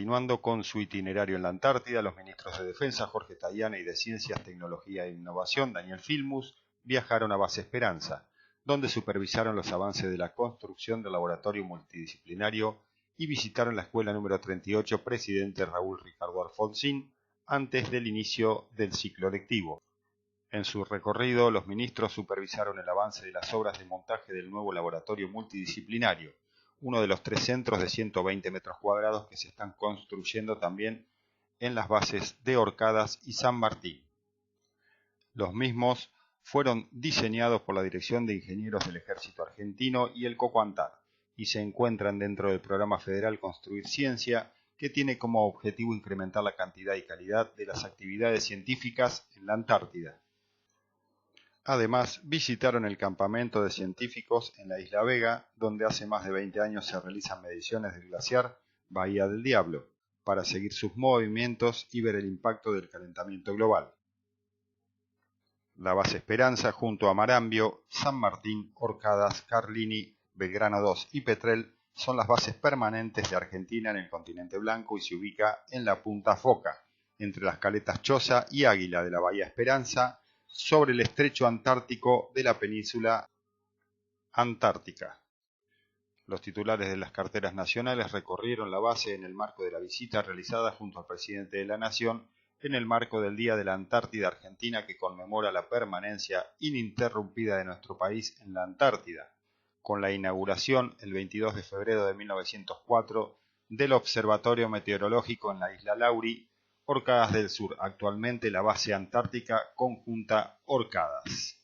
Continuando con su itinerario en la Antártida, los ministros de Defensa, Jorge Tayana, y de Ciencias, Tecnología e Innovación, Daniel Filmus, viajaron a Base Esperanza, donde supervisaron los avances de la construcción del laboratorio multidisciplinario y visitaron la escuela número 38 Presidente Raúl Ricardo Alfonsín antes del inicio del ciclo lectivo. En su recorrido, los ministros supervisaron el avance de las obras de montaje del nuevo laboratorio multidisciplinario, uno de los 3 centros de 120 metros cuadrados que se están construyendo también en las bases de Orcadas y San Martín. Los mismos fueron diseñados por la Dirección de Ingenieros del Ejército Argentino y el COCOANTAR, y se encuentran dentro del programa federal Construir Ciencia, que tiene como objetivo incrementar la cantidad y calidad de las actividades científicas en la Antártida. Además, visitaron el campamento de científicos en la Isla Vega, donde hace más de 20 años se realizan mediciones del glaciar Bahía del Diablo, para seguir sus movimientos y ver el impacto del calentamiento global. La base Esperanza, junto a Marambio, San Martín, Orcadas, Carlini, Belgrano II y Petrel, son las bases permanentes de Argentina en el continente blanco y se ubica en la punta Foca, entre las caletas Choza y Águila de la Bahía Esperanza, sobre el estrecho antártico de la península antártica. Los titulares de las carteras nacionales recorrieron la base en el marco de la visita realizada junto al presidente de la Nación en el marco del Día de la Antártida Argentina, que conmemora la permanencia ininterrumpida de nuestro país en la Antártida, con la inauguración el 22 de febrero de 1904 del Observatorio Meteorológico en la isla Laurie, Orcadas del Sur, actualmente la base antártica conjunta Orcadas.